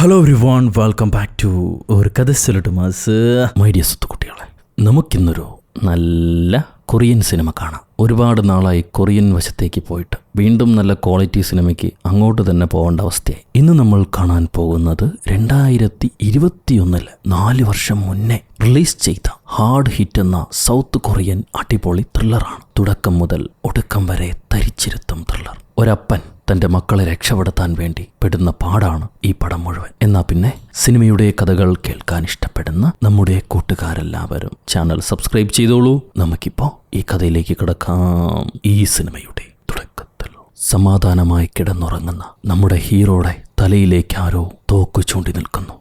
Hello everyone, welcome back to ഒരു കഥ സൊല്ലട്ട് mass. My dear സുഹൃത്തുക്കളെ, നമുക്കിന്നൊരു നല്ല കൊറിയൻ സിനിമ കാണാം. ഒരുപാട് നാളായി കൊറിയൻ വശത്തേക്ക് പോയിട്ട് വീണ്ടും നല്ല ക്വാളിറ്റി സിനിമയ്ക്ക് അങ്ങോട്ട് തന്നെ പോകേണ്ട അവസ്ഥയായി. ഇന്ന് നമ്മൾ കാണാൻ പോകുന്നത് 2021 4 വർഷം മുന്നേ റിലീസ് ചെയ്ത ഹാർഡ് ഹിറ്റ് എന്ന സൗത്ത് കൊറിയൻ അടിപൊളി ത്രില്ലറാണ്. തുടക്കം മുതൽ ഒടുക്കം വരെ തരിച്ചിരുത്തും ത്രില്ലർ. ഒരപ്പൻ തൻ്റെ മക്കളെ രക്ഷപ്പെടുത്താൻ വേണ്ടി പെടുന്ന പാടാണ് ഈ പടം മുഴുവൻ. എന്നാൽ പിന്നെ സിനിമയുടെ കഥകൾ കേൾക്കാൻ ഇഷ്ടപ്പെടുന്ന നമ്മുടെ കൂട്ടുകാരെല്ലാവരും ചാനൽ സബ്സ്ക്രൈബ് ചെയ്തോളൂ. നമുക്കിപ്പോൾ ഈ കഥയിലേക്ക് കിടക്കാം. ഈ സിനിമയുടെ തുടക്കത്തിൽ സമാധാനമായി കിടന്നുറങ്ങുന്ന നമ്മുടെ ഹീറോയുടെ തലയിലേക്ക് ആരോ തോക്ക് ചൂണ്ടി നിൽക്കുന്നു.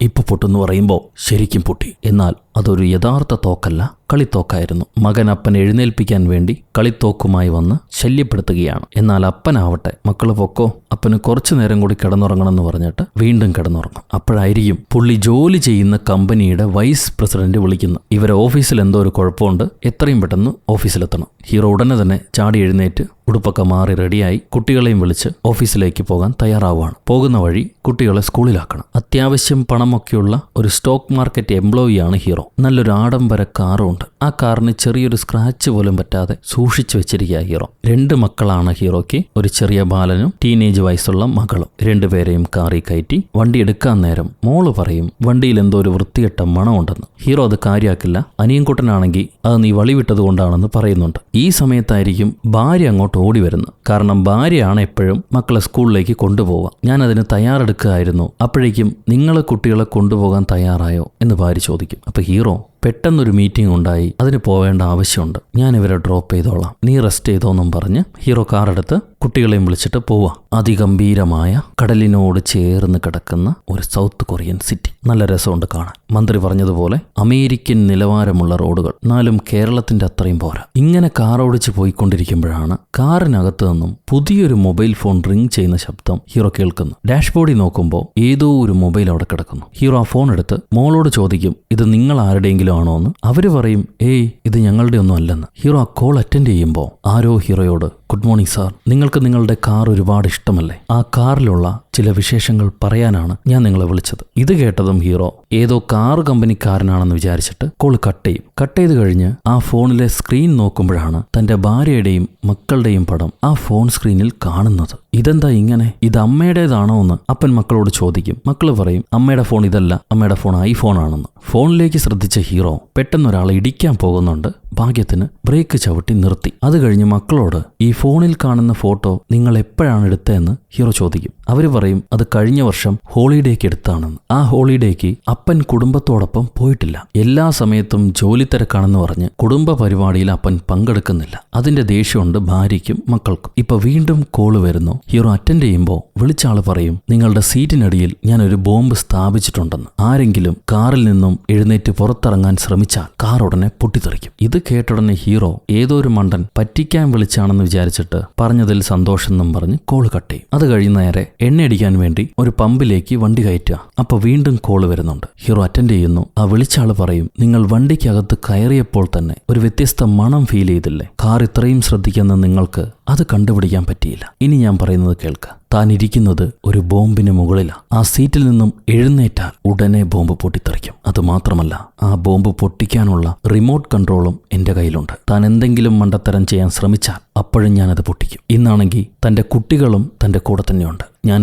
ഇപ്പൊ പൊട്ടെന്ന് പറയുമ്പോൾ ശരിക്കും പൊട്ടി. എന്നാൽ അതൊരു യഥാർത്ഥ തോക്കല്ല, കളിത്തോക്കായിരുന്നു. മകൻ അപ്പൻ എഴുന്നേൽപ്പിക്കാൻ വേണ്ടി കളിത്തോക്കുമായി വന്ന് ശല്യപ്പെടുത്തുകയാണ്. എന്നാൽ അപ്പനാവട്ടെ, മക്കള് പൊക്കോ, അപ്പന് കുറച്ചു നേരം കൂടി കിടന്നുറങ്ങണമെന്ന് പറഞ്ഞിട്ട് വീണ്ടും കിടന്നുറങ്ങും. അപ്പോഴായിരിക്കും പുള്ളി ജോലി ചെയ്യുന്ന കമ്പനിയുടെ വൈസ് പ്രസിഡന്റ് വിളിക്കുന്നു. ഇവരെ ഓഫീസിൽ എന്തോ ഒരു കുഴപ്പമുണ്ട്, എത്രയും പെട്ടെന്ന് ഓഫീസിലെത്തണം. ഹീറോ ഉടനെ തന്നെ ചാടി എഴുന്നേറ്റ് ഉടുപ്പൊക്കെ മാറി റെഡിയായി കുട്ടികളെയും വിളിച്ച് ഓഫീസിലേക്ക് പോകാൻ തയ്യാറാവുകയാണ്. പോകുന്ന വഴി കുട്ടികളെ സ്കൂളിലാക്കണം. അത്യാവശ്യം പണമൊക്കെയുള്ള ഒരു സ്റ്റോക്ക് മാർക്കറ്റ് എംപ്ലോയിയാണ് ഹീറോ. നല്ലൊരു ആഡംബര കാറും ഉണ്ട്. ആ കാറിന് ചെറിയൊരു സ്ക്രാച്ച് പോലും പറ്റാതെ സൂക്ഷിച്ചു വെച്ചിരിക്കുക ഹീറോ. 2 മക്കളാണ് ഹീറോയ്ക്ക്. ഒരു ചെറിയ ബാലനും ടീനേജ് വയസ്സുള്ള മകളും. 2 പേരെയും കാറി കയറ്റി വണ്ടി എടുക്കാൻ നേരം മോള് പറയും വണ്ടിയിൽ എന്തോ ഒരു വൃത്തികെട്ട മണമുണ്ടെന്ന്. ഹീറോ അത് കാര്യമാക്കില്ല. അനിയൻകുട്ടനാണെങ്കിൽ അത് നീ വളിവിട്ടത് കൊണ്ടാണെന്ന് പറയുന്നുണ്ട്. ഈ സമയത്തായിരിക്കും ഭാര്യ അങ്ങോട്ട് ഓടി വരുന്നത്. കാരണം ഭാര്യയാണ് എപ്പോഴും മക്കളെ സ്കൂളിലേക്ക് കൊണ്ടുപോവുക. ഞാൻ അതിന് തയ്യാറെടുക്കുകയായിരുന്നു. അപ്പോഴേക്കും നിങ്ങൾ കുട്ടികളെ കൊണ്ടുപോകാൻ തയ്യാറായോ എന്ന് ഭാര്യ ചോദിക്കും. അപ്പൊ ഹീറോ പെട്ടെന്നൊരു മീറ്റിംഗ് ഉണ്ടായി, അതിന് പോവേണ്ട ആവശ്യമുണ്ട്, ഞാൻ ഇവരെ ഡ്രോപ്പ് ചെയ്തോളാം, നീ റെസ്റ്റ് ചെയ്തോന്നും പറഞ്ഞ് ഹീറോ കാറെടുത്ത് കുട്ടികളെയും വിളിച്ചിട്ട് പോവാ. അതിഗംഭീരമായ കടലിനോട് ചേർന്ന് കിടക്കുന്ന ഒരു സൗത്ത് കൊറിയൻ സിറ്റി. നല്ല രസമുണ്ട് കാണാൻ. മന്ത്രി പറഞ്ഞതുപോലെ അമേരിക്കൻ നിലവാരമുള്ള റോഡുകൾ, എന്നാലും കേരളത്തിന്റെ അത്രയും പോരാ. ഇങ്ങനെ കാറോടിച്ച് പോയിക്കൊണ്ടിരിക്കുമ്പോഴാണ് കാറിനകത്ത് നിന്നും പുതിയൊരു മൊബൈൽ ഫോൺ റിംഗ് ചെയ്യുന്ന ശബ്ദം ഹീറോ കേൾക്കുന്നു. ഡാഷ്ബോർഡിൽ നോക്കുമ്പോൾ ഏതോ ഒരു മൊബൈൽ അവിടെ കിടക്കുന്നു. ഹീറോ ആ ഫോൺ എടുത്ത് മോളോട് ചോദിക്കും, ഇത് നിങ്ങൾ ആരുടെയെങ്കിലും ആണോന്ന്. അവര് പറയും, ഏയ് ഇത് ഞങ്ങളുടെ ഒന്നും അല്ലെന്ന്. ഹീറോ ആ കോൾ അറ്റൻഡ് ചെയ്യുമ്പോൾ ആരോ ഹീറോയോട്, ഗുഡ് മോർണിംഗ് സാർ, നിങ്ങൾക്ക് നിങ്ങളുടെ കാർ ഒരുപാട് ഇഷ്ടമല്ലേ? ആ കാറിലുള്ള ചില വിശേഷങ്ങൾ പറയാനാണ് ഞാൻ നിങ്ങളെ വിളിച്ചത്. ഇത് കേട്ടതും ഹീറോ ഏതോ കാർ കമ്പനിക്കാരനാണെന്ന് വിചാരിച്ചിട്ട് കോൾ കട്ട് ചെയ്യും. കട്ട് ചെയ്ത് കഴിഞ്ഞ് ആ ഫോണിലെ സ്ക്രീൻ നോക്കുമ്പോഴാണ് തന്റെ ഭാര്യയുടെയും മക്കളുടെയും പടം ആ ഫോൺ സ്ക്രീനിൽ കാണുന്നത്. ഇതെന്താ ഇങ്ങനെ? ഇത് അമ്മയുടേതാണോ എന്ന് അപ്പൻ മക്കളോട് ചോദിക്കും. മക്കള് പറയും, അമ്മയുടെ ഫോൺ ഇതല്ല, അമ്മയുടെ ഫോൺ ഐഫോൺ ആണെന്ന്. ഫോണിലേക്ക് ശ്രദ്ധിച്ച ഹീറോ പെട്ടെന്ന് ഒരാളെ ഇടിക്കാൻ പോകുന്നുണ്ട്. ഭാഗ്യത്തിന് ബ്രേക്ക് ചവിട്ടി നിർത്തി. അത് കഴിഞ്ഞ് മക്കളോട് ഈ ഫോണിൽ കാണുന്ന ഫോട്ടോ നിങ്ങൾ എപ്പോഴാണ് എടുത്തതെന്ന് ഹീറോ ചോദിക്കും. അവര് പറയും, അത് കഴിഞ്ഞ വർഷം ഹോളിഡേക്ക് എടുത്താണെന്ന്. ആ ഹോളിഡേക്ക് അപ്പൻ കുടുംബത്തോടൊപ്പം പോയിട്ടില്ല. എല്ലാ സമയത്തും ജോലി തിരക്കാണെന്ന് പറഞ്ഞ് കുടുംബ പരിപാടിയിൽ അപ്പൻ പങ്കെടുക്കുന്നില്ല. അതിന്റെ ദേഷ്യമുണ്ട് ഭാര്യയ്ക്കും മക്കൾക്കും. ഇപ്പൊ വീണ്ടും കോള് വരുന്നു. ഹീറോ അറ്റൻഡ് ചെയ്യുമ്പോൾ വിളിച്ച ആള് പറയും, നിങ്ങളുടെ സീറ്റിനടിയിൽ ഞാൻ ഒരു ബോംബ് സ്ഥാപിച്ചിട്ടുണ്ടെന്ന്. ആരെങ്കിലും കാറിൽ നിന്നും എഴുന്നേറ്റ് പുറത്തിറങ്ങാൻ ശ്രമിച്ചാൽ കാർ ഉടനെ പൊട്ടിത്തെറിക്കും. ഇത് കേട്ടുടനെ ഹീറോ ഏതോ ഒരു മണ്ടൻ പറ്റിക്കാൻ വിളിച്ചാണെന്ന് വിചാരിച്ചിട്ട് പറഞ്ഞതിൽ സന്തോഷം എന്നും പറഞ്ഞ് കോള് കട്ട് ചെയ്യും. അത് കഴിഞ്ഞ് നേരെ എണ്ണയടിക്കാൻ വേണ്ടി ഒരു പമ്പിലേക്ക് വണ്ടി കയറ്റുക. അപ്പൊ വീണ്ടും കോള് വരുന്നുണ്ട്. ഹീറോ അറ്റൻഡ് ചെയ്യുന്നു. ആ വിളിച്ച ആള് പറയും, നിങ്ങൾ വണ്ടിക്കകത്ത് കയറിയപ്പോൾ തന്നെ ഒരു വ്യത്യസ്ത മണം ഫീൽ ചെയ്തില്ലേ? കാർ ഇത്രയും ശ്രദ്ധിക്കുന്ന നിങ്ങൾക്ക് അത് കണ്ടുപിടിക്കാൻ പറ്റിയില്ല. ഇനി ഞാൻ പറയുന്നത് കേൾക്കുക. താൻ ഇരിക്കുന്നത് ഒരു ബോംബിന് മുകളിലാണ്. ആ സീറ്റിൽ നിന്നും എഴുന്നേറ്റാൽ ഉടനെ ബോംബ് പൊട്ടിത്തെറിക്കും. അതുമാത്രമല്ല, ആ ബോംബ് പൊട്ടിക്കാനുള്ള റിമോട്ട് കൺട്രോളും എന്റെ കയ്യിലുണ്ട്. താൻ എന്തെങ്കിലും മണ്ടത്തരം ചെയ്യാൻ ശ്രമിച്ചാൽ അപ്പോഴും ഞാനത് പൊട്ടിക്കും. ഇന്നാണെങ്കിൽ തന്റെ കുട്ടികളും തന്റെ കൂടെ തന്നെയുണ്ട്. ഞാൻ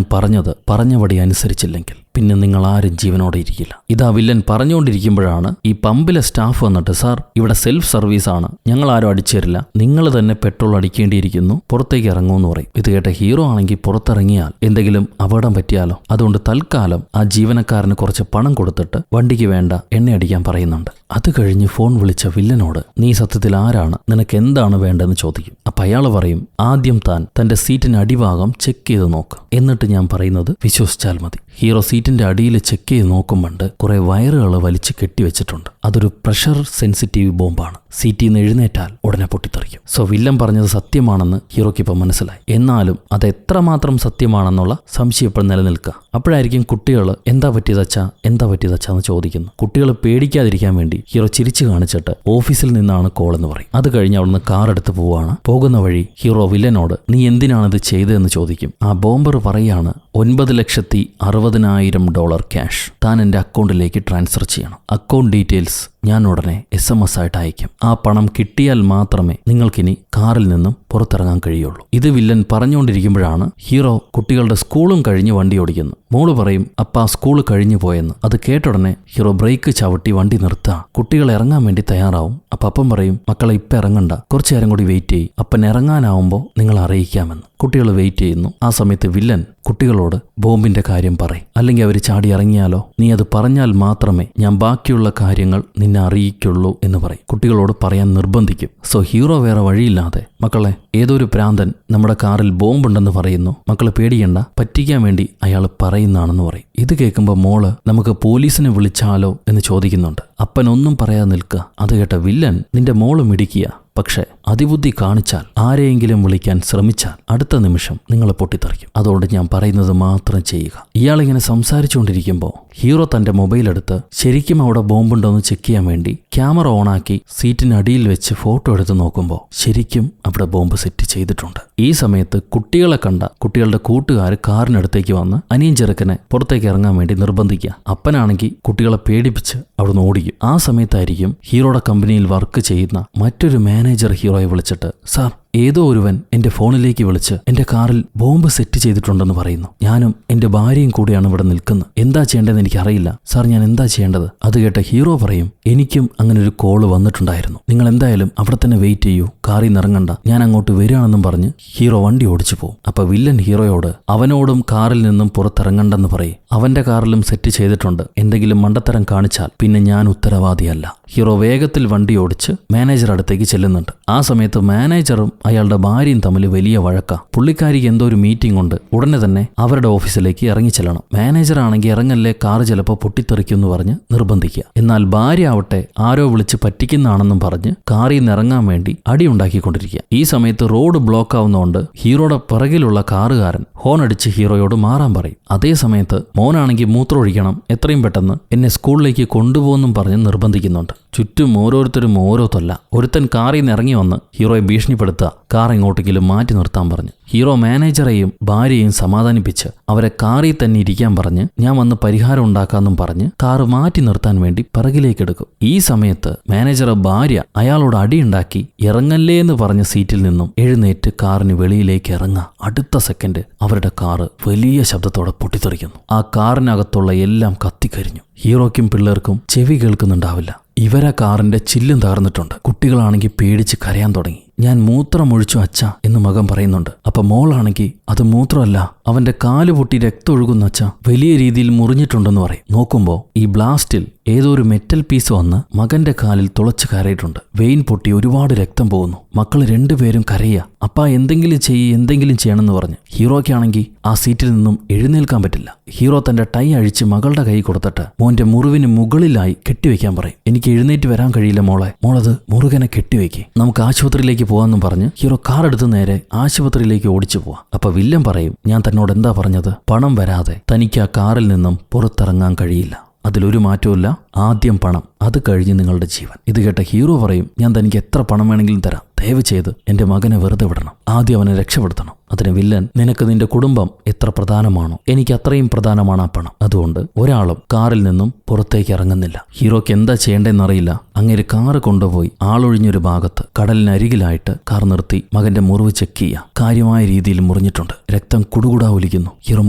പറഞ്ഞപടി അനുസരിച്ചില്ലെങ്കിൽ പിന്നെ നിങ്ങൾ ആരും ജീവനോടെ ഇരിക്കില്ല. ഇതാ വില്ലൻ പറഞ്ഞുകൊണ്ടിരിക്കുമ്പോഴാണ് ഈ പമ്പിലെ സ്റ്റാഫ് വന്നിട്ട്, സാർ ഇവിടെ സെൽഫ് സർവീസ് ആണ്, ഞങ്ങൾ ആരും അടിച്ചു തരില്ല, നിങ്ങൾ തന്നെ പെട്രോൾ അടിക്കേണ്ടിയിരിക്കുന്നു, പുറത്തേക്ക് ഇറങ്ങുമെന്ന് പറയും. ഇത് കേട്ട ഹീറോ ആണെങ്കിൽ പുറത്തിറങ്ങിയാൽ എന്തെങ്കിലും അപകടം പറ്റിയാലോ? അതുകൊണ്ട് തൽക്കാലം ആ ജീവനക്കാരന് കുറച്ച് പണം കൊടുത്തിട്ട് വണ്ടിക്ക് വേണ്ട എണ്ണ അടിക്കാൻ പറയുന്നുണ്ട്. അത് കഴിഞ്ഞ് ഫോൺ വിളിച്ച വില്ലനോട്, നീ സത്യത്തിൽ ആരാണ്, നിനക്ക് എന്താണ് വേണ്ടതെന്ന് ചോദിക്കും. അപ്പൊ അയാൾ പറയും, ആദ്യം താൻ തന്റെ സീറ്റിന് അടിഭാഗം ചെക്ക് ചെയ്ത് നോക്ക്, എന്നിട്ട് ഞാൻ പറയുന്നത് വിശ്വസിച്ചാൽ മതി. ഹീറോ സീറ്റിന്റെ അടിയിൽ ചെക്ക് ചെയ്ത് നോക്കുമ്പോണ്ട് കുറെ വയറുകൾ വലിച്ചു കെട്ടിവെച്ചിട്ടുണ്ട്. അതൊരു പ്രഷർ സെൻസിറ്റീവ് ബോംബാണ്. സീറ്റിൽ നിന്ന് എഴുന്നേറ്റാൽ ഉടനെ പൊട്ടിത്തെറിക്കും. സോ വില്ലൻ പറഞ്ഞത് സത്യമാണെന്ന് ഹീറോയ്ക്ക് ഇപ്പം മനസ്സിലായി. എന്നാലും അത് എത്രമാത്രം സത്യമാണെന്നുള്ള സംശയം ഇപ്പോൾ നിലനിൽക്കുക. അപ്പോഴായിരിക്കും കുട്ടികൾ എന്താ പറ്റിയതച്ചാ എന്ന് ചോദിക്കുന്നു. കുട്ടികൾ പേടിക്കാതിരിക്കാൻ വേണ്ടി ഹീറോ ചിരിച്ചു കാണിച്ചിട്ട് ഓഫീസിൽ നിന്നാണ് കോൾ എന്ന് പറയും. അത് കഴിഞ്ഞ് അവിടുന്ന് കാർ എടുത്ത് പോവാണ്. പോകുന്ന വഴി ഹീറോ വില്ലനോട്, നീ എന്തിനാണിത് ചെയ്തതെന്ന് ചോദിക്കും. ആ ബോംബർ പറയാണ്, $9,60,000 ക്യാഷ് താൻ എൻ്റെ അക്കൗണ്ടിലേക്ക് ട്രാൻസ്ഫർ ചെയ്യണം. അക്കൗണ്ട് ഡീറ്റെയിൽസ് ഞാൻ ഉടനെ SMS ആയിട്ട് അയക്കും. ആ പണം കിട്ടിയാൽ മാത്രമേ നിങ്ങൾക്കിനി കാറിൽ നിന്നും പുറത്തിറങ്ങാൻ കഴിയുള്ളൂ. ഇത് വില്ലൻ പറഞ്ഞുകൊണ്ടിരിക്കുമ്പോഴാണ് ഹീറോ കുട്ടികളുടെ സ്കൂളും കഴിഞ്ഞ് വണ്ടി ഓടിക്കുന്നു. മോള് പറയും, അപ്പാ സ്കൂൾ കഴിഞ്ഞു പോയെന്ന്. അത് കേട്ടുടനെ ഹീറോ ബ്രേക്ക് ചവിട്ടി വണ്ടി നിർത്തുക. കുട്ടികൾ ഇറങ്ങാൻ വേണ്ടി തയ്യാറാവും. അപ്പം പറയും, മക്കളെ ഇപ്പം ഇറങ്ങണ്ട, കുറച്ചു നേരം കൂടി വെയിറ്റ് ചെയ്യും, അപ്പൻ ഇറങ്ങാനാവുമ്പോൾ നിങ്ങൾ അറിയിക്കാമെന്ന്. കുട്ടികൾ വെയിറ്റ് ചെയ്യുന്നു. ആ സമയത്ത് വില്ലൻ കുട്ടികളോട് ബോംബിന്റെ കാര്യം പറയും, അല്ലെങ്കിൽ അവർ ചാടി ഇറങ്ങിയാലോ, നീ അത് പറഞ്ഞാൽ മാത്രമേ ഞാൻ ബാക്കിയുള്ള കാര്യങ്ങൾ നിന്നെ അറിയിക്കുള്ളൂ എന്ന് പറയും. കുട്ടികളോട് പറയാൻ നിർബന്ധിക്കും. സോ ഹീറോ വേറെ വഴിയില്ലാതെ, മക്കളെ ഏതൊരു പ്രാന്തൻ നമ്മുടെ കാറിൽ ബോംബുണ്ടെന്ന് പറയുന്നു, മക്കളെ പേടിയണ്ട, പറ്റിക്കാൻ വേണ്ടി അയാൾ പറയുന്നതാണെന്ന് പറയും. ഇത് കേൾക്കുമ്പോൾ മോള് നമുക്ക് പോലീസിനെ വിളിച്ചാലോ എന്ന് ചോദിക്കുന്നുണ്ട്. അപ്പൻ ഒന്നും പറയാതെ നിൽക്കുക. അത് കേട്ട വില്ലൻ, നിന്റെ മോള് മിടിക്കുക, പക്ഷെ അതിബുദ്ധി കാണിച്ചാൽ, ആരെയെങ്കിലും വിളിക്കാൻ ശ്രമിച്ചാൽ അടുത്ത നിമിഷം നിങ്ങളെ പൊട്ടിത്തെറിക്കും. അതുകൊണ്ട് ഞാൻ പറയുന്നത് മാത്രം ചെയ്യുക. ഇയാളിങ്ങനെ സംസാരിച്ചുകൊണ്ടിരിക്കുമ്പോൾ ഹീറോ തന്റെ മൊബൈൽ എടുത്ത് ശരിക്കും അവിടെ ബോംബുണ്ടോ എന്ന് ചെക്ക് ചെയ്യാൻ വേണ്ടി ക്യാമറ ഓണാക്കി സീറ്റിനടിയിൽ വെച്ച് ഫോട്ടോ എടുത്ത് നോക്കുമ്പോൾ ശരിക്കും അവിടെ ബോംബ് സെറ്റ് ചെയ്തിട്ടുണ്ട്. ഈ സമയത്ത് കുട്ടികളെ കണ്ട കുട്ടികളുടെ കൂട്ടുകാർ കാറിനടുത്തേക്ക് വന്ന് അനിയൻ ചെറുക്കനെ പുറത്തേക്ക് ഇറങ്ങാൻ വേണ്ടി നിർബന്ധിക്കുക. അപ്പനാണെങ്കിൽ കുട്ടികളെ പേടിപ്പിച്ച് അവിടുന്ന് ഓടിക്കും. ആ സമയത്തായിരിക്കും ഹീറോയുടെ കമ്പനിയിൽ വർക്ക് ചെയ്യുന്ന മറ്റൊരു മാനേജർ ഹീറോയെ വിളിച്ചിട്ട്, സാർ, ഏതോ ഒരുവൻ എന്റെ ഫോണിലേക്ക് വിളിച്ച് എന്റെ കാറിൽ ബോംബ് സെറ്റ് ചെയ്തിട്ടുണ്ടെന്ന് പറയുന്നു. ഞാനും എന്റെ ഭാര്യയും കൂടിയാണ് ഇവിടെ നിൽക്കുന്നത്. എന്താ ചെയ്യേണ്ടതെന്ന് എനിക്കറിയില്ല സാർ, ഞാൻ എന്താ ചെയ്യേണ്ടത്? അത് കേട്ട ഹീറോ പറയും, എനിക്കും അങ്ങനെ ഒരു കോള് വന്നിട്ടുണ്ടായിരുന്നു. നിങ്ങൾ എന്തായാലും അവിടെ തന്നെ വെയിറ്റ് ചെയ്യൂ, കാറിൽ നിന്ന് ഇറങ്ങണ്ട, ഞാൻ അങ്ങോട്ട് വരികയാണെന്നും പറഞ്ഞ് ഹീറോ വണ്ടി ഓടിച്ചു പോകും. അപ്പൊ വില്ലൻ ഹീറോയോട് അവനോടും കാറിൽ നിന്നും പുറത്തിറങ്ങണ്ടെന്ന് പറയും. അവന്റെ കാറിലും സെറ്റ് ചെയ്തിട്ടുണ്ട്, എന്തെങ്കിലും മണ്ടത്തരം കാണിച്ചാൽ പിന്നെ ഞാൻ ഉത്തരവാദിയല്ല. ഹീറോ വേഗത്തിൽ വണ്ടി ഓടിച്ച് മാനേജർ അടുത്തേക്ക് ചെല്ലുന്നുണ്ട്. ആ സമയത്ത് മാനേജറും അയാളുടെ ഭാര്യയും തമ്മിൽ വലിയ വഴക്ക. പുള്ളിക്കാരിക്ക് എന്തോ ഒരു മീറ്റിംഗ് ഉണ്ട്, ഉടനെ തന്നെ അവരുടെ ഓഫീസിലേക്ക് ഇറങ്ങി ചെല്ലണം. മാനേജർ ആണെങ്കിൽ ഇറങ്ങല്ലേ, കാർ ചിലപ്പോൾ പൊട്ടിത്തെറിക്കും എന്ന് പറഞ്ഞ് നിർബന്ധിക്കുക. എന്നാൽ ഭാര്യ ആവട്ടെ ആരോ വിളിച്ച് പറ്റിക്കുന്നതാണെന്നും പറഞ്ഞ് കാറിൽ നിന്ന് ഇറങ്ങാൻ വേണ്ടി അടിയുണ്ടാക്കിക്കൊണ്ടിരിക്കുക. ഈ സമയത്ത് റോഡ് ബ്ലോക്ക് ആവുന്നതുകൊണ്ട് ഹീറോയുടെ പിറകിലുള്ള കാറുകാരൻ ഹോൺ അടിച്ച് ഹീറോയോട് മാറാൻ പറയും. അതേ സമയത്ത് മോനാണെങ്കിൽ മൂത്രമൊഴിക്കണം, എത്രയും പെട്ടെന്ന് എന്നെ സ്കൂളിലേക്ക് കൊണ്ടുപോകുന്നും പറഞ്ഞ് നിർബന്ധിക്കുന്നുണ്ട്. ചുറ്റും ഓരോരുത്തരും ഓരോ തൊല്ല. ഒരുത്തൻ കാറിൽ നിന്ന് ഇറങ്ങി വന്ന് ഹീറോയെ ഭീഷണിപ്പെടുത്തുക, കാർ എങ്ങോട്ടെങ്കിലും മാറ്റി നിർത്താൻ പറഞ്ഞു. ഹീറോ മാനേജറെയും ഭാര്യയെയും സമാധാനിപ്പിച്ച് അവരെ കാറിൽ തന്നെ ഇരിക്കാൻ പറഞ്ഞ് ഞാൻ വന്ന് പരിഹാരം ഉണ്ടാക്കാമെന്നും പറഞ്ഞ് കാറ് മാറ്റി നിർത്താൻ വേണ്ടി പിറകിലേക്ക് എടുക്കും. ഈ സമയത്ത് മാനേജറെ ഭാര്യ അയാളോട് അടിയുണ്ടാക്കി ഇറങ്ങല്ലേ എന്ന് പറഞ്ഞ സീറ്റിൽ നിന്നും എഴുന്നേറ്റ് കാറിന് വെളിയിലേക്ക് ഇറങ്ങുക. അടുത്ത സെക്കൻഡ് അവരുടെ കാറ് വലിയ ശബ്ദത്തോടെ പൊട്ടിത്തെറിക്കുന്നു. ആ കാറിനകത്തുള്ള എല്ലാം കത്തിക്കരിഞ്ഞു. ഹീറോയ്ക്കും പിള്ളേർക്കും ചെവി കേൾക്കുന്നുണ്ടാവില്ല. ഇവരെ കാറിന്റെ ചില്ലും തകർന്നിട്ടുണ്ട്. കുട്ടികളാണെങ്കിൽ പേടിച്ച് കരയാൻ തുടങ്ങി. ഞാൻ മൂത്രമൊഴിച്ചു അച്ഛ എന്ന് മകൻ പറയുന്നുണ്ട്. അപ്പൊ മോളാണെങ്കിൽ അത് മൂത്രമല്ല, അവന്റെ കാല് പൊട്ടി രക്തം ഒഴുകുന്ന അച്ഛ, വലിയ രീതിയിൽ മുറിഞ്ഞിട്ടുണ്ടെന്ന് പറയും. നോക്കുമ്പോ ഈ ബ്ലാസ്റ്റിൽ ഏതോ ഒരു മെറ്റൽ പീസ് വന്ന് മകന്റെ കാലിൽ തുളച്ച് കയറിയിട്ടുണ്ട്. വെയിൻ പൊട്ടി ഒരുപാട് രക്തം പോകുന്നു. മക്കൾ രണ്ടുപേരും കരയുക. അപ്പാ എന്തെങ്കിലും എന്തെങ്കിലും ചെയ്യണമെന്ന് പറഞ്ഞ്. ഹീറോയ്ക്കാണെങ്കിൽ ആ സീറ്റിൽ നിന്നും എഴുന്നേൽക്കാൻ പറ്റില്ല. ഹീറോ തന്റെ ടൈ അഴിച്ച് മകളുടെ കൈ കൊടുത്തിട്ട് മോന്റെ മുറിവിന് മുകളിലായി കെട്ടിവെക്കാൻ പറയും. എനിക്ക് എഴുന്നേറ്റ് വരാൻ കഴിയില്ല മോളത് മുറുകനെ കെട്ടിവെക്ക്, നമുക്ക് ആശുപത്രിയിലേക്ക് പോകാമെന്നും പറഞ്ഞ് ഹീറോ കാർ എടുത്ത് നേരെ ആശുപത്രിയിലേക്ക് ഓടിച്ചു പോവാം. അപ്പൊ വില്ലൻ പറയും, ഞാൻ തന്നോട് എന്താ പറഞ്ഞത്? പണം വരാതെ തനിക്ക് ആ കാറിൽ നിന്നും പുറത്തിറങ്ങാൻ കഴിയില്ല. അതിലൊരു മാറ്റവുമില്ല. ആദ്യം പണം, അത് കഴിഞ്ഞ് നിങ്ങളുടെ ജീവൻ. ഇത് കേട്ട ഹീറോ പറയും, ഞാൻ തനിക്ക് എത്ര പണം വേണമെങ്കിലും തരാം, ദയവ് ചെയ്ത് എന്റെ മകനെ വെറുതെ വിടണം, ആദ്യം അവനെ രക്ഷപ്പെടുത്തണം. അതിന് വില്ലൻ, നിനക്ക് നിന്റെ കുടുംബം എത്ര പ്രധാനമാണോ എനിക്ക് അത്രയും പ്രധാനമാണ് ആ പണം. അതുകൊണ്ട് ഒരാളും കാറിൽ നിന്നും പുറത്തേക്ക് ഇറങ്ങുന്നില്ല. ഹീറോയ്ക്ക് എന്താ ചെയ്യേണ്ടതെന്നറിയില്ല. അങ്ങേര് കാറ് കൊണ്ടുപോയി ആളൊഴിഞ്ഞൊരു ഭാഗത്ത് കടലിനരികിലായിട്ട് കാർ നിർത്തി മകന്റെ മുറിവ് ചെക്ക് ചെയ്യുക. കാര്യമായ രീതിയിൽ മുറിഞ്ഞിട്ടുണ്ട്, രക്തം കുടുകുടാ ഒലിക്കുന്നു. ഹീറോ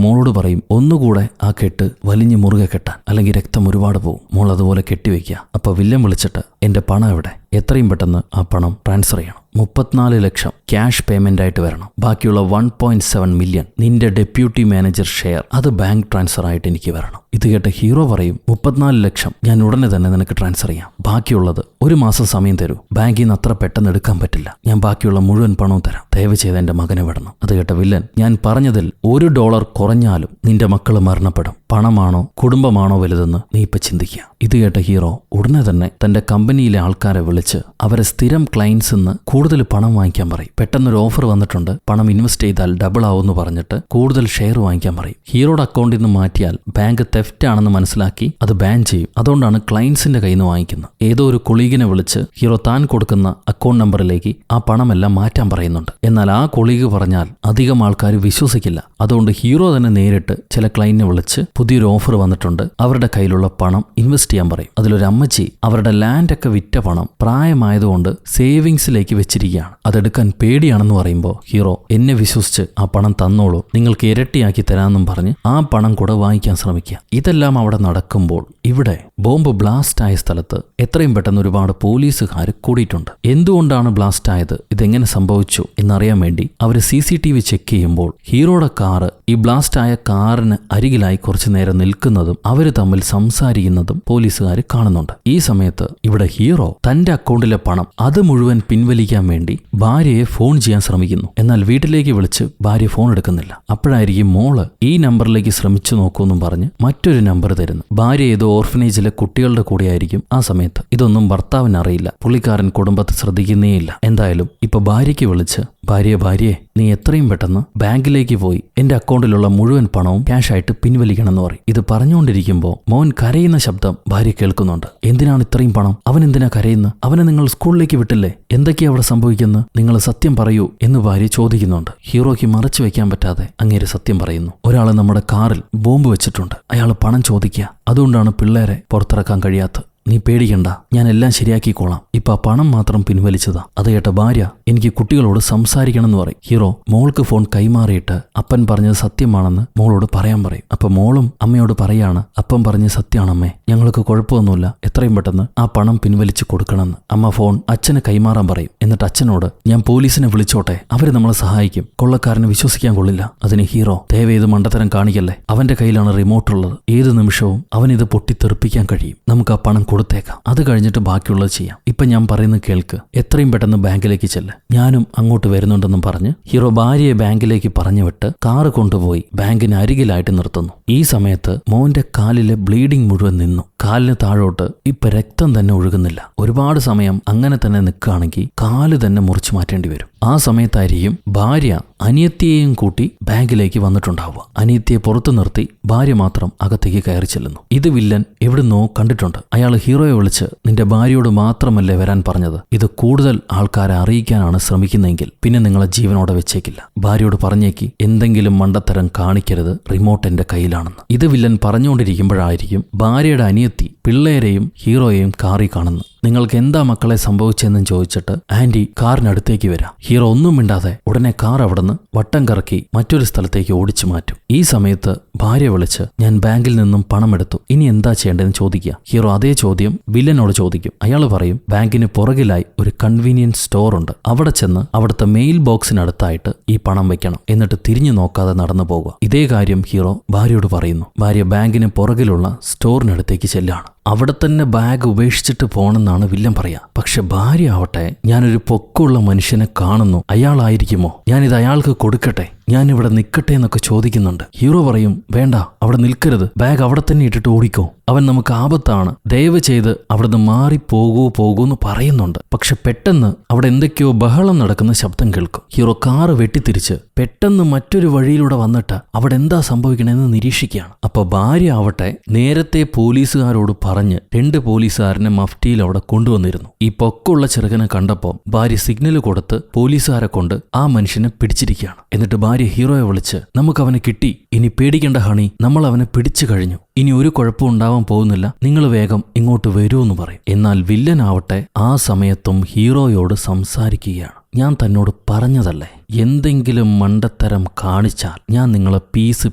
മോളോട് പറയും, ഒന്നുകൂടെ ആ കെട്ട് വലിഞ്ഞ് മുറുകെ കെട്ടാൻ, അല്ലെങ്കിൽ രക്തം ഒരുപാട് പോകും. മോൾ അതുപോലെ കെട്ടിവെക്കുക. അപ്പൊ വില്ലൻ വിളിച്ചിട്ട്, എന്റെ പണം എവിടെ? എത്രയും പെട്ടെന്ന് ആ പണം ട്രാൻസ്ഫർ ചെയ്യണം. 34 ലക്ഷം ക്യാഷ് പേയ്മെന്റ് ആയിട്ട് വരണം. ബാക്കിയുള്ള 1.7 മില്യൺ നിന്റെ ഡെപ്യൂട്ടി മാനേജർ ഷെയർ, അത് ബാങ്ക് ട്രാൻസ്ഫർ ആയിട്ട് എനിക്ക് വരണം. ഇത് കേട്ട ഹീറോ പറയും, 34 ലക്ഷം ഞാൻ ഉടനെ തന്നെ നിനക്ക് ട്രാൻസ്ഫർ ചെയ്യാം. ബാക്കിയുള്ളത് 1 മാസം സമയം തരൂ. ബാങ്കിൽ നിന്ന് അത്ര പെട്ടെന്ന് എടുക്കാൻ പറ്റില്ല. ഞാൻ ബാക്കിയുള്ള മുഴുവൻ പണവും തരാം. ദയവ് ചെയ്ത് എന്റെ മകനെ വിടണം. അത് കേട്ട വില്ലൻ, ഞാൻ പറഞ്ഞതിൽ $1 കുറഞ്ഞാലും നിന്റെ മക്കൾ മരണപ്പെടും. പണമാണോ കുടുംബമാണോ വലുതെന്ന് നീ ഇപ്പൊ ചിന്തിക്കുക. ഇത് കേട്ട ഹീറോ ഉടനെ തന്നെ തന്റെ കമ്പനിയിലെ ആൾക്കാരെ വിളിച്ച് വിളിച്ച് അവരെ സ്ഥിരം ക്ലയൻസ് നിന്ന് കൂടുതൽ പണം വാങ്ങിക്കാൻ പറയും. പെട്ടെന്നൊരു ഓഫർ വന്നിട്ടുണ്ട്, പണം ഇൻവെസ്റ്റ് ചെയ്താൽ ഡബിൾ ആവുമെന്ന് പറഞ്ഞിട്ട് കൂടുതൽ ഷെയർ വാങ്ങിക്കാൻ പറയും. ഹീറോയുടെ അക്കൗണ്ടിൽ നിന്ന് മാറ്റിയാൽ ബാങ്ക് തെഫ്റ്റ് ആണെന്ന് മനസ്സിലാക്കി അത് ബാൻ ചെയ്യും. അതുകൊണ്ടാണ് ക്ലയൻസിന്റെ കയ്യിൽ നിന്ന് വാങ്ങിക്കുന്നത്. ഏതോ ഒരു കൊളീഗിനെ വിളിച്ച് ഹീറോ താൻ കൊടുക്കുന്ന അക്കൗണ്ട് നമ്പറിലേക്ക് ആ പണമെല്ലാം മാറ്റാൻ പറയുന്നുണ്ട്. എന്നാൽ ആ കൊളീഗ് പറഞ്ഞാൽ അധികം ആൾക്കാർ വിശ്വസിക്കില്ല. അതുകൊണ്ട് ഹീറോ തന്നെ നേരിട്ട് ചില ക്ലയന്റിനെ വിളിച്ച് പുതിയൊരു ഓഫർ വന്നിട്ടുണ്ട്, അവരുടെ കയ്യിലുള്ള പണം ഇൻവെസ്റ്റ് ചെയ്യാൻ പറയും. അതിലൊരു അമ്മച്ചി അവരുടെ ലാൻഡൊക്കെ വിറ്റ പണം പ്രായമായതുകൊണ്ട് സേവിങ്സിലേക്ക് വെച്ചിരിക്കുകയാണ്. അതെടുക്കാൻ പേടിയാണെന്ന് പറയുമ്പോൾ ഹീറോ എന്നെ വിശ്വസിച്ച് ആ പണം തന്നോളൂ, നിങ്ങൾക്ക് ഇരട്ടിയാക്കി തരാമെന്നും പറഞ്ഞ് ആ പണം കൂടെ വാങ്ങിക്കാൻ ശ്രമിക്കുക. ഇതെല്ലാം അവിടെ നടക്കുമ്പോൾ ഇവിടെ ബോംബ് ബ്ലാസ്റ്റ് ആയ സ്ഥലത്ത് എത്രയും പെട്ടെന്ന് ഒരുപാട് പോലീസുകാർ കൂടിയിട്ടുണ്ട്. എന്തുകൊണ്ടാണ് ബ്ലാസ്റ്റ് ആയത്, ഇതെങ്ങനെ സംഭവിച്ചു എന്നറിയാൻ വേണ്ടി അവർ CCTV ചെക്ക് ചെയ്യുമ്പോൾ ഹീറോയുടെ കാറ് ഈ ബ്ലാസ്റ്റ് ആയ കാറിന് അരികിലായി കുറച്ചു നേരം നിൽക്കുന്നതും അവർ തമ്മിൽ സംസാരിക്കുന്നതും പോലീസുകാർ കാണുന്നുണ്ട്. ഈ സമയത്ത് ഇവിടെ ഹീറോ തന്റെ അക്കൗണ്ടിലെ പണം അത് മുഴുവൻ പിൻവലിക്കാൻ വേണ്ടി ഭാര്യയെ ഫോൺ ചെയ്യാൻ ശ്രമിക്കുന്നു. എന്നാൽ വീട്ടിലേക്ക് വിളിച്ച് ഭാര്യ ഫോൺ എടുക്കുന്നില്ല. അപ്പോഴായിരിക്കും മോള് ഈ നമ്പറിലേക്ക് ശ്രമിച്ചു നോക്കൂന്നും പറഞ്ഞ് മറ്റൊരു നമ്പർ തരുന്നു. ഭാര്യ ഏതോ ഓർഫനേജിലെ കുട്ടികളുടെ കൂടെയായിരിക്കും ആ സമയത്ത്. ഇതൊന്നും ഭർത്താവിന് അറിയില്ല. പുള്ളിക്കാരൻ കുടുംബത്തെ ശ്രദ്ധിക്കുന്നേയില്ല. എന്തായാലും ഇപ്പൊ ഭാര്യയ്ക്ക് വിളിച്ച് ഭാര്യയെ നീ എത്രയും പെട്ടെന്ന് ബാങ്കിലേക്ക് പോയി എന്റെ അക്കൗണ്ടിലുള്ള മുഴുവൻ പണവും ക്യാഷായിട്ട് പിൻവലിക്കണമെന്ന് പറയും. ഇത് പറഞ്ഞുകൊണ്ടിരിക്കുമ്പോൾ മോൻ കരയുന്ന ശബ്ദം ഭാര്യ കേൾക്കുന്നുണ്ട്. എന്തിനാണ് ഇത്രയും പണം? അവൻ എന്തിനാ കരയുന്നത്? അവനെ നിങ്ങൾ സ്കൂളിലേക്ക് വിട്ടില്ലേ? എന്തൊക്കെയാ അവിടെ സംഭവിക്കുന്നത്? നിങ്ങൾ സത്യം പറയൂ എന്ന് ഭാര്യ ചോദിക്കുന്നുണ്ട്. ഹീറോയ്ക്ക് മറച്ചു വെക്കാൻ പറ്റാതെ അങ്ങേര് സത്യം പറയുന്നു. ഒരാൾ നമ്മുടെ കാറിൽ ബോംബ് വെച്ചിട്ടുണ്ട്, അയാൾ പണം ചോദിക്കുക, അതുകൊണ്ടാണ് പിള്ളേരെ പുറത്തിറക്കാൻ കഴിയാത്തത്. നീ പേടിക്കണ്ട, ഞാൻ എല്ലാം ശരിയാക്കിക്കോളാം. ഇപ്പൊ ആ പണം മാത്രം പിൻവലിച്ചതാ. അത് കേട്ട ഭാര്യ എനിക്ക് കുട്ടികളോട് സംസാരിക്കണമെന്ന് പറയും. ഹീറോ മോൾക്ക് ഫോൺ കൈമാറിയിട്ട് അപ്പൻ പറഞ്ഞത് സത്യമാണെന്ന് മോളോട് പറയാൻ പറയും. അപ്പൊ മോളും അമ്മയോട് പറയാണ്, അപ്പൻ പറഞ്ഞത് സത്യമാണമ്മേ, ഞങ്ങൾക്ക് കുഴപ്പമൊന്നുമില്ല, എത്രയും പെട്ടെന്ന് ആ പണം പിൻവലിച്ച് കൊടുക്കണമെന്ന്. അമ്മ ഫോൺ അച്ഛന് കൈമാറാൻ പറയും. എന്നിട്ട് അച്ഛനോട് ഞാൻ പോലീസിനെ വിളിച്ചോട്ടെ, അവര് നമ്മളെ സഹായിക്കും, കൊള്ളക്കാരനെ വിശ്വസിക്കാൻ കൊള്ളില്ല. അതിന് ഹീറോ ദയവേത് മണ്ടത്തരം കാണിക്കല്ലേ, അവന്റെ കയ്യിലാണ് റിമോട്ടുള്ളത്, ഏത് നിമിഷവും അവനിത് പൊട്ടിത്തെറിപ്പിക്കാൻ കഴിയും, നമുക്ക് ആ പണം കൊടുത്തേക്കാം, അത് കഴിഞ്ഞിട്ട് ബാക്കിയുള്ളത് ചെയ്യാം. ഇപ്പൊ ഞാൻ പറയുന്നത് കേൾക്ക്, എത്രയും പെട്ടെന്ന് ബാങ്കിലേക്ക് ചെല്ല്, ഞാനും അങ്ങോട്ട് വരുന്നുണ്ടെന്നും പറഞ്ഞ് ഹീറോ ഭാര്യയെ ബാങ്കിലേക്ക് പറഞ്ഞു വിട്ട് കാറ് കൊണ്ടുപോയി ബാങ്കിന് അരികിലായിട്ട് നിർത്തുന്നു. ഈ സമയത്ത് മോന്റെ കാലിലെ ബ്ലീഡിംഗ് മുഴുവൻ നിന്നു. കാലിന് താഴോട്ട് ഇപ്പൊ രക്തം തന്നെ ഒഴുകുന്നില്ല. ഒരുപാട് സമയം അങ്ങനെ തന്നെ നിൽക്കുകയാണെങ്കിൽ കാല് തന്നെ മുറിച്ചു മാറ്റേണ്ടി വരും. ആ സമയത്തായിരിക്കും ഭാര്യ അനിയത്തിയെയും കൂട്ടി ബാങ്കിലേക്ക് വന്നിട്ടുണ്ടാവുക. അനിയത്തിയെ പുറത്തു നിർത്തി ഭാര്യ മാത്രം അകത്തേക്ക് കയറി ചെല്ലുന്നു. ഇത് വില്ലൻ എവിടുന്നോ കണ്ടിട്ടുണ്ട്. അയാൾ ഹീറോയെ വിളിച്ച് നിന്റെ ഭാര്യയോട് മാത്രമല്ലേ വരാൻ പറഞ്ഞത്, ഇത് കൂടുതൽ ആൾക്കാരെ അറിയിക്കാനാണ് ശ്രമിക്കുന്നതെങ്കിൽ പിന്നെ നിങ്ങളെ ജീവനോടെ വെച്ചേക്കില്ല. ഭാര്യയോട് പറഞ്ഞേക്ക് എന്തെങ്കിലും മണ്ടത്തരം കാണിക്കരുത്, റിമോട്ട് എന്റെ കയ്യിലാണെന്ന്. ഇത് വില്ലൻ പറഞ്ഞുകൊണ്ടിരിക്കുമ്പോഴായിരിക്കും ഭാര്യയുടെ അനിയത്തി പിള്ളേരെയും ഹീറോയെയും കാറി കാണുന്നു. നിങ്ങൾക്ക് എന്താ മക്കളെ സംഭവിച്ചെന്നും ചോദിച്ചിട്ട് ആന്റി കാറിനടുത്തേക്ക് വരാം. ഹീറോ ഒന്നും മിണ്ടാതെ ഉടനെ കാർ അവിടുന്ന് വട്ടം കറക്കി മറ്റൊരു സ്ഥലത്തേക്ക് ഓടിച്ചു മാറ്റും. ഈ സമയത്ത് ഭാര്യ വിളിച്ച് ഞാൻ ബാങ്കിൽ നിന്നും പണം എടുത്തു, ഇനി എന്താ ചെയ്യേണ്ടതെന്ന് ചോദിക്കുക. ഹീറോ അതേ ചോദ്യം വില്ലനോട് ചോദിക്കും. അയാൾ പറയും ബാങ്കിന് പുറകിലായി ഒരു കൺവീനിയൻസ് സ്റ്റോർ ഉണ്ട്, അവിടെ ചെന്ന് അവിടുത്തെ മെയിൽ ബോക്സിനടുത്തായിട്ട് ഈ പണം വെക്കണം, എന്നിട്ട് തിരിഞ്ഞു നോക്കാതെ നടന്നു പോകുക. ഇതേ കാര്യം ഹീറോ ഭാര്യയോട് പറയുന്നു. ഭാര്യ ബാങ്കിന് പുറകിലുള്ള സ്റ്റോറിനടുത്തേക്ക് ചെല്ലാണ്. അവിടെ തന്നെ ബാഗ് ഉപേക്ഷിച്ചിട്ട് പോണെന്നാണ് വില്ലൻ പറയാ. പക്ഷെ ഭാര്യ ആവട്ടെ ഞാനൊരു പൊക്കമുള്ള മനുഷ്യനെ കാണുന്നു, അയാളായിരിക്കുമോ, ഞാനിത് അയാൾക്ക് കൊടുക്കട്ടെ, ഞാനിവിടെ നിൽക്കട്ടെ എന്നൊക്കെ ചോദിക്കുന്നുണ്ട്. ഹീറോ പറയും വേണ്ട, അവിടെ നിൽക്കരുത്, ബാഗ് അവിടെ തന്നെ ഇട്ടിട്ട് ഓടിക്കോ, അവൻ നമുക്ക് ആപത്താണ്, ദയവ് ചെയ്ത് അവിടുന്ന് പോകൂ എന്ന് പറയുന്നുണ്ട്. പക്ഷെ പെട്ടെന്ന് അവിടെ എന്തൊക്കെയോ ബഹളം നടക്കുന്ന ശബ്ദം കേൾക്കും. ഹീറോ കാറ് വെട്ടിത്തിരിച്ച് പെട്ടെന്ന് മറ്റൊരു വഴിയിലൂടെ വന്നിട്ട് അവിടെ എന്താ സംഭവിക്കണമെന്ന് നിരീക്ഷിക്കുകയാണ്. അപ്പൊ ഭാര്യ ആവട്ടെ നേരത്തെ പോലീസുകാരോട് പറഞ്ഞ് 2 പോലീസുകാരനെ മഫ്റ്റിയിൽ അവിടെ കൊണ്ടുവന്നിരുന്നു. ഈ പൊക്കമുള്ള ചെറുക്കനെ കണ്ടപ്പോൾ ഭാര്യ സിഗ്നൽ കൊടുത്ത് പോലീസുകാരെ കൊണ്ട് ആ മനുഷ്യനെ പിടിച്ചിരിക്കുകയാണ്. എന്നിട്ട് ഭാര്യ ഹീറോയെ വിളിച്ച് നമുക്ക് അവനെ കിട്ടി, ഇനി പേടിക്കേണ്ട ഹണി, നമ്മൾ അവനെ പിടിച്ചു കഴിഞ്ഞു, ഇനി ഒരു കുഴപ്പം ഉണ്ടാവാൻ പോകുന്നില്ല, നിങ്ങൾ വേഗം ഇങ്ങോട്ട് വരൂ എന്ന് പറയും. എന്നാൽ വില്ലനാവട്ടെ ആ സമയത്തും ഹീറോയോട് സംസാരിക്കുകയാണ്. ഞാൻ തന്നോട് പറഞ്ഞതല്ലേ, എന്തെങ്കിലും മണ്ടത്തരം കാണിച്ചാൽ ഞാൻ നിങ്ങളെ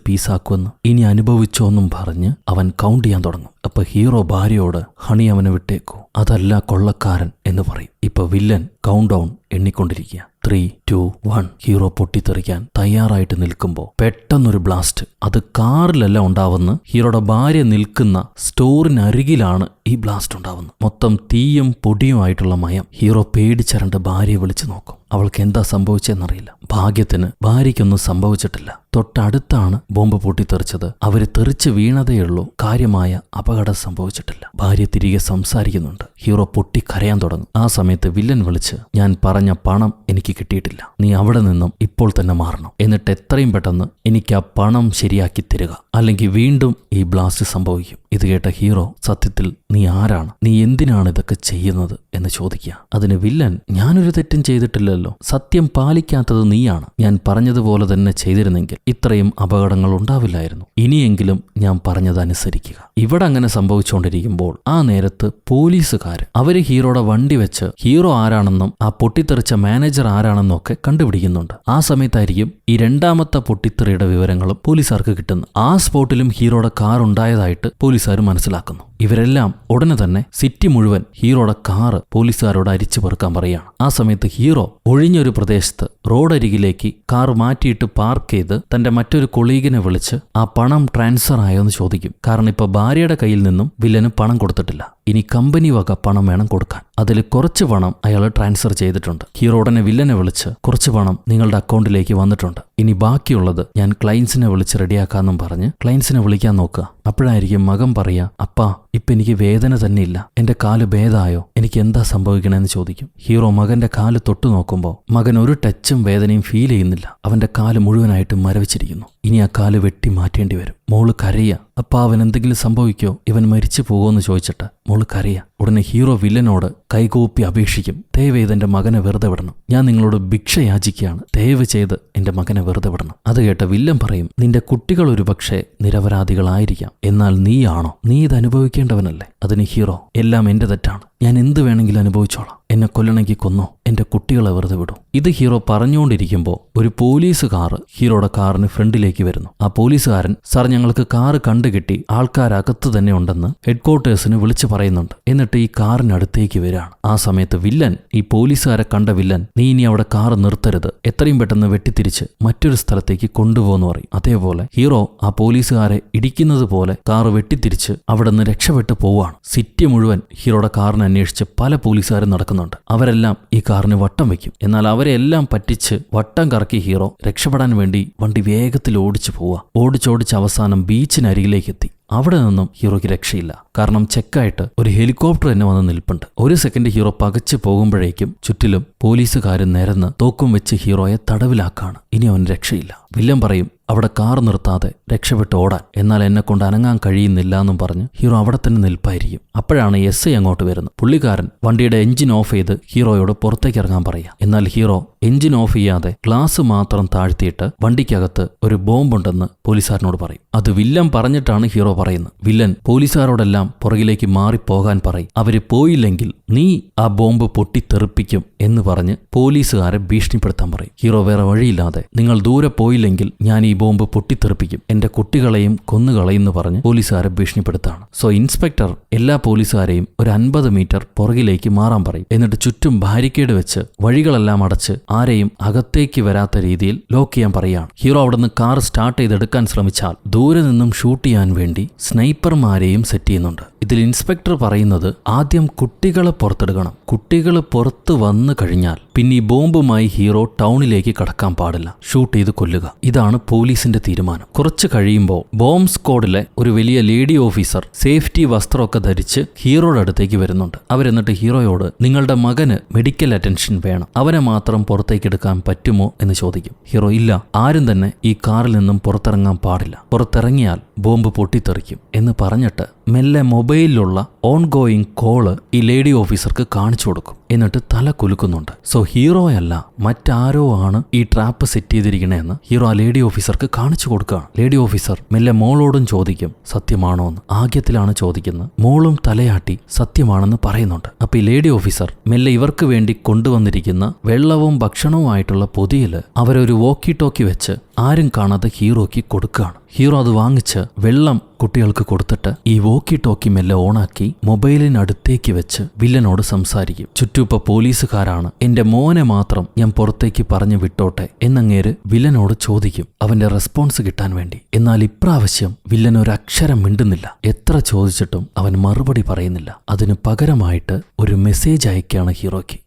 പീസാക്കുമെന്ന്, ഇനി അനുഭവിച്ചോന്നും പറഞ്ഞ് അവൻ കൗണ്ട് ചെയ്യാൻ തുടങ്ങും. അപ്പൊ ഹീറോ ഭാര്യയോട് ഹണി അവനെ വിട്ടേക്കൂ, അതല്ല കൊള്ളക്കാരൻ എന്ന് പറയും. ഇപ്പൊ വില്ലൻ കൗണ്ട് ഡൗൺ എണ്ണിക്കൊണ്ടിരിക്കുക. 3, 2, 1 ഹീറോ പൊട്ടിത്തെറിക്കാൻ തയ്യാറായിട്ട് നിൽക്കുമ്പോൾ പെട്ടെന്നൊരു ബ്ലാസ്റ്റ്. അത് കാറിലല്ല ഉണ്ടാവുന്ന, ഹീറോയുടെ ഭാര്യ നിൽക്കുന്ന സ്റ്റോറിനരികിലാണ് ഈ ബ്ലാസ്റ്റ് ഉണ്ടാവുന്നത്. മൊത്തം തീയും പൊടിയുമായിട്ടുള്ള മയം. ഹീറോ പേടിച്ചരണ്ട് ഭാര്യയെ വിളിച്ചു നോക്കും. അവൾക്ക് എന്താ സംഭവിച്ചെന്നറിയില്ല. ഭാഗ്യത്തിന് ഭാര്യയ്ക്കൊന്നും സംഭവിച്ചിട്ടില്ല. തൊട്ടടുത്താണ് ബോംബ് പൊട്ടിത്തെറിച്ചത്. അവര് തെറിച്ച് വീണതേയുള്ളൂ, കാര്യമായ അപകടം സംഭവിച്ചിട്ടില്ല. ഭാര്യ തിരികെ സംസാരിക്കുന്നുണ്ട്. ഹീറോ പൊട്ടിക്കരയാൻ തുടങ്ങും. ആ സമയത്ത് വില്ലൻ വിളിച്ച്, ഞാൻ പറഞ്ഞ പണം എനിക്ക് കിട്ടിയിട്ടില്ല, നീ അവിടെ നിന്നും ഇപ്പോൾ തന്നെ മാറണം, എന്നിട്ട് എത്രയും പെട്ടെന്ന് എനിക്ക് ആ പണം ശരിയാക്കി തരിക, അല്ലെങ്കിൽ വീണ്ടും ഈ ബ്ലാസ്റ്റ് സംഭവിക്കും. ഇത് കേട്ട ഹീറോ, സത്യത്തിൽ നീ ആരാണ്, നീ എന്തിനാണ് ഇതൊക്കെ ചെയ്യുന്നത് എന്ന് ചോദിക്കുക. അതിന് വില്ലൻ, ഞാനൊരു തെറ്റും ചെയ്തിട്ടില്ലല്ലോ, സത്യം പാലിക്കാത്തത് നീയാണ്, ഞാൻ പറഞ്ഞതുപോലെ തന്നെ ചെയ്തിരുന്നെങ്കിൽ ഇത്രയും അപകടങ്ങൾ ഉണ്ടാവില്ലായിരുന്നു, ഇനിയെങ്കിലും ഞാൻ പറഞ്ഞത് അനുസരിക്കുക. ഇവിടെ അങ്ങനെ സംഭവിച്ചുകൊണ്ടിരിക്കുമ്പോൾ ആ നേരത്ത് പോലീസുകാർ അവര് ഹീറോയുടെ വണ്ടി വെച്ച് ഹീറോ ആരാണെന്നും ആ പൊട്ടിത്തെറിച്ച മാനേജർ ആരാണെന്നും ഒക്കെ കണ്ടുപിടിക്കുന്നുണ്ട്. ആ സമയത്തായിരിക്കും ഈ രണ്ടാമത്തെ പൊട്ടിത്തെറിയുടെ വിവരങ്ങളും പോലീസുകാർക്ക് കിട്ടുന്നത്. ആ സ്പോട്ടിലും ഹീറോയുടെ കാർ ഉണ്ടായതായിട്ട് പോലീസുകാർ മനസ്സിലാക്കുന്നു. ഇവരെല്ലാം ഉടനെ തന്നെ സിറ്റി മുഴുവൻ ഹീറോയുടെ കാറ് പോലീസുകാരോട് അരിച്ചു പെറുക്കാൻ പറയുകയാണ്. ആ സമയത്ത് ഹീറോ ഒഴിഞ്ഞൊരു പ്രദേശത്ത് റോഡരികിലേക്ക് കാർ മാറ്റിയിട്ട് പാർക്ക് ചെയ്ത് തന്റെ മറ്റൊരു കൊളീഗിനെ വിളിച്ച് ആ പണം ട്രാൻസ്ഫർ ആയോ എന്ന് ചോദിക്കും. കാരണം ഇപ്പൊ ഭാര്യയുടെ കയ്യിൽ നിന്നും വില്ലന് പണം കൊടുത്തിട്ടില്ല, ഇനി കമ്പനി വക പണം വേണം കൊടുക്കാൻ. അതിൽ കുറച്ച് പണം അയാൾ ട്രാൻസ്ഫർ ചെയ്തിട്ടുണ്ട്. ഹീറോ ഉടനെ വില്ലനെ വിളിച്ച്, കുറച്ച് പണം നിങ്ങളുടെ അക്കൗണ്ടിലേക്ക് വന്നിട്ടുണ്ട്, ഇനി ബാക്കിയുള്ളത് ഞാൻ ക്ലയൻസിനെ വിളിച്ച് റെഡിയാക്കാന്നും പറഞ്ഞ് ക്ലയൻസിനെ വിളിക്കാൻ നോക്കുക. അപ്പോഴായിരിക്കും മകൻ പറയാ, അപ്പാ ഇപ്പൊ എനിക്ക് വേദന തന്നെ ഇല്ല, എന്റെ കാല് ഭേദമായോ, എനിക്ക് എന്താ സംഭവിക്കണമെന്ന് ചോദിക്കും. ഹീറോ മകന്റെ കാല് തൊട്ടു നോക്കുമ്പോൾ മകൻ ഒരു ടച്ചും വേദനയും ഫീൽ ചെയ്യുന്നില്ല. അവന്റെ കാല് മുഴുവനായിട്ട് മരവിച്ചിരിക്കുന്നു. ഇനി ആ കാല് വെട്ടി മാറ്റേണ്ടി വരും. മോള് കരയ, അപ്പ അവൻ എന്തെങ്കിലും സംഭവിക്കോ, ഇവൻ മരിച്ചു പോകുമെന്ന് ചോദിച്ചിട്ട് മോള് കരയ. ഉടനെ ഹീറോ വില്ലനോട് കൈകൂപ്പി അപേക്ഷിക്കും, ദയവ് ചെയ്ത് എന്റെ മകനെ വെറുതെ വിടണം, ഞാൻ നിങ്ങളോട് ഭിക്ഷ യാചിക്കുകയാണ്, ദയവ് ചെയ്ത് എന്റെ മകനെ വെറുതെ വിടണം. അത് കേട്ട വില്ലൻ പറയും, നിന്റെ കുട്ടികൾ ഒരുപക്ഷെ നിരപരാധികളായിരിക്കാം, എന്നാൽ നീയാണോ, നീ ഇത് അനുഭവിക്കേണ്ടവനല്ലേ. അതിന് ഹീറോ, എല്ലാം എന്റെ തെറ്റാണ്, ഞാൻ എന്ത് വേണമെങ്കിലും അനുഭവിച്ചോളാം, എന്നെ കൊല്ലണമെങ്കിൽ കൊന്നോ, എന്റെ കുട്ടികളെ വെറുതെ വിടൂ. ഇത് ഹീറോ പറഞ്ഞുകൊണ്ടിരിക്കുമ്പോൾ ഒരു പോലീസ് കാറ് ഹീറോയുടെ കാറിന് ഫ്രണ്ടിലേക്ക് വരുന്നു. ആ പോലീസുകാരൻ, സാർ ഞങ്ങൾക്ക് കാറ് കണ്ടുകിട്ടി, ആൾക്കാരകത്ത് തന്നെ ഉണ്ടെന്ന് ഹെഡ്ക്വാർട്ടേഴ്സിന് വിളിച്ചു പറയുന്നുണ്ട്. എന്നിട്ട് ഈ കാറിനടുത്തേക്ക് വരികയാണ്. ആ സമയത്ത് വില്ലൻ, ഈ പോലീസുകാരെ കണ്ട വില്ലൻ, നീ ഇനി അവിടെ കാറ് നിർത്തരുത്, എത്രയും പെട്ടെന്ന് വെട്ടിത്തിരിച്ച് മറ്റൊരു സ്ഥലത്തേക്ക് കൊണ്ടുപോകുന്നു പറയും. അതേപോലെ ഹീറോ ആ പോലീസുകാരെ ഇടിക്കുന്നത് പോലെ കാറ് വെട്ടിത്തിരിച്ച് അവിടെ നിന്ന് രക്ഷപ്പെട്ടു പോവുകയാണ്. സിറ്റി മുഴുവൻ ഹീറോയുടെ കാറിനെ അന്വേഷിച്ച് പല പോലീസുകാരും നടക്കുന്നുണ്ട്. അവരെല്ലാം ഈ കാറിന് വട്ടം വയ്ക്കും. എന്നാൽ അവരെ എല്ലാം പറ്റിച്ച് വട്ടം കറക്കി ഹീറോ രക്ഷപ്പെടാൻ വേണ്ടി വണ്ടി വേഗത്തിൽ ഓടിച്ചു പോവുക. ഓടിച്ചോടിച്ച് അവസാനം ബീച്ചിനരികിലേക്ക് എത്തി. അവിടെ നിന്നും ഹീറോയ്ക്ക് രക്ഷയില്ല. കാരണം ചെക്കായിട്ട് ഒരു ഹെലികോപ്റ്റർ തന്നെ വന്ന് നിൽപ്പുണ്ട്. ഒരു സെക്കൻഡ് ഹീറോ പകച്ചു പോകുമ്പോഴേക്കും ചുറ്റിലും പോലീസുകാരൻ നിരന്ന് തോക്കും വെച്ച് ഹീറോയെ തടവിലാക്കാണ്. ഇനി അവൻ രക്ഷയില്ല. വില്ലൻ പറയും, അവിടെ കാർ നിർത്താതെ രക്ഷപ്പെട്ട് ഓടാൻ, എന്നാൽ എന്നെ കൊണ്ട് അനങ്ങാൻ കഴിയുന്നില്ല എന്നും പറഞ്ഞ് ഹീറോ അവിടെ തന്നെ നിൽപ്പായിരിക്കും. അപ്പോഴാണ് SI അങ്ങോട്ട് വരുന്നത്. പുള്ളിക്കാരൻ വണ്ടിയുടെ എഞ്ചിൻ ഓഫ് ചെയ്ത് ഹീറോയോട് പുറത്തേക്ക് ഇറങ്ങാൻ പറയുക. എന്നാൽ ഹീറോ എഞ്ചിൻ ഓഫ് ചെയ്യാതെ ഗ്ലാസ് മാത്രം താഴ്ത്തിയിട്ട് വണ്ടിക്കകത്ത് ഒരു ബോംബുണ്ടെന്ന് പോലീസുകാരനോട് പറയും. അത് വില്ലൻ പറഞ്ഞിട്ടാണ് ഹീറോ പറയുന്നത്. വില്ലൻ പോലീസുകാരോടെല്ലാം പുറകിലേക്ക് മാറിപ്പോകാൻ പറയും. അവര് പോയില്ലെങ്കിൽ നീ ആ ബോംബ് പൊട്ടിത്തെറിപ്പിക്കും എന്ന് പറഞ്ഞ് പോലീസുകാരെ ഭീഷണിപ്പെടുത്താൻ പറയും. ഹീറോ വേറെ വഴിയില്ലാതെ, നിങ്ങൾ ദൂരെ പോയില്ലെങ്കിൽ ഞാൻ ഈ ബോംബ് പൊട്ടിത്തെറിപ്പിക്കും, എന്റെ കുട്ടികളെയും കൊന്നുകളയെന്ന് പറഞ്ഞ് പോലീസുകാരെ ഭീഷണിപ്പെടുത്താണ്. സോ ഇൻസ്പെക്ടർ എല്ലാ പോലീസുകാരെയും ഒരു 50 മീറ്റർ പുറകിലേക്ക് മാറാൻ പറയും. എന്നിട്ട് ചുറ്റും ബാരിക്കേഡ് വെച്ച് വഴികളെല്ലാം അടച്ച് ആരെയും അകത്തേക്ക് വരാത്ത രീതിയിൽ ലോക്ക് ചെയ്യാൻ പറയുകയാണ്. ഹീറോ അവിടുന്ന് കാർ സ്റ്റാർട്ട് ചെയ്തെടുക്കാൻ ശ്രമിച്ചാൽ ദൂരെ നിന്നും ഷൂട്ട് ചെയ്യാൻ വേണ്ടി സ്നൈപ്പർമാരെയും സെറ്റ് ചെയ്യുന്നുണ്ട്. ഇതിൽ ഇൻസ്പെക്ടർ പറയുന്നത്, ആദ്യം കുട്ടികളെ പുറത്തെടുക്കണം, കുട്ടികൾ പുറത്ത് വന്നു കഴിഞ്ഞാൽ പിന്നെ ഈ ബോംബുമായി ഹീറോ ടൗണിലേക്ക് കടക്കാൻ പാടില്ല, ഷൂട്ട് ചെയ്ത് കൊല്ലുക. ഇതാണ് പോലീസിന്റെ തീരുമാനം. കുറച്ച് കഴിയുമ്പോൾ ബോംബ് സ്ക്വാഡിലെ ഒരു വലിയ ലേഡി ഓഫീസർ സേഫ്റ്റി വസ്ത്രമൊക്കെ ധരിച്ച് ഹീറോയുടെ അടുത്തേക്ക് വരുന്നുണ്ട്. അവരെന്നിട്ട് ഹീറോയോട്, നിങ്ങളുടെ മകന് മെഡിക്കൽ അറ്റൻഷൻ വേണം, അവനെ മാത്രം പുറത്തേക്ക് എടുക്കാൻ പറ്റുമോ എന്ന് ചോദിക്കും. ഹീറോ, ഇല്ല, ആരും തന്നെ ഈ കാറിൽ നിന്നും പുറത്തിറങ്ങാൻ പാടില്ല, പുറത്തിറങ്ങിയാൽ ബോംബ് പൊട്ടിത്തെറിക്കും എന്ന് പറഞ്ഞിട്ട് മെല്ലെ മൊബൈലിലുള്ള ഓൺ ഗോയിങ് കോള് ഈ ലേഡി ഓഫീസർക്ക് കാണിച്ചു കൊടുക്കും. എന്നിട്ട് തല കുലുക്കുന്നുണ്ട്. സോ ഹീറോയല്ല, മറ്റാരോ ആണ് ഈ ട്രാപ്പ് സെറ്റ് ചെയ്തിരിക്കണേന്ന് ഹീറോ ആ ലേഡി ഓഫീസർക്ക് കാണിച്ചു കൊടുക്കുകയാണ്. ലേഡി ഓഫീസർ മെല്ലെ മോളോടും ചോദിക്കും, സത്യമാണോ എന്ന്. ആദ്യത്തിലാണ് ചോദിക്കുന്നത്. മോളും തലയാട്ടി സത്യമാണെന്ന് പറയുന്നുണ്ട്. അപ്പൊ ഈ ലേഡി ഓഫീസർ മെല്ലെ ഇവർക്ക് വേണ്ടി കൊണ്ടുവന്നിരിക്കുന്ന വെള്ളവും ഭക്ഷണവുമായിട്ടുള്ള പൊതിയില് അവരൊരു വോക്കി ടോക്കി വെച്ച് ആരും കാണാതെ ഹീറോയ്ക്ക് കൊടുക്കുകയാണ്. ഹീറോ അത് വാങ്ങിച്ച് വെള്ളം കുട്ടികൾക്ക് കൊടുത്തിട്ട് ഈ വോക്കി ടോക്കി മെല്ലെ ഓണാക്കി മൊബൈലിനടുത്തേക്ക് വെച്ച് വില്ലനോട് സംസാരിക്കും. ചുറ്റുപ്പ പോലീസുകാരാണ്, എന്റെ മോനെ മാത്രം ഞാൻ പുറത്തേക്ക് പറഞ്ഞു വിട്ടോട്ടെ എന്നങ്ങേര് വില്ലനോട് ചോദിക്കും, അവന്റെ റെസ്പോൺസ് കിട്ടാൻ വേണ്ടി. എന്നാൽ ഇപ്രാവശ്യം വില്ലൻ ഒരു അക്ഷരം മിണ്ടുന്നില്ല. എത്ര ചോദിച്ചിട്ടും അവൻ മറുപടി പറയുന്നില്ല. അതിന് പകരമായിട്ട് ഒരു മെസ്സേജ് അയക്കുകയാണ് ഹീറോയ്ക്ക്.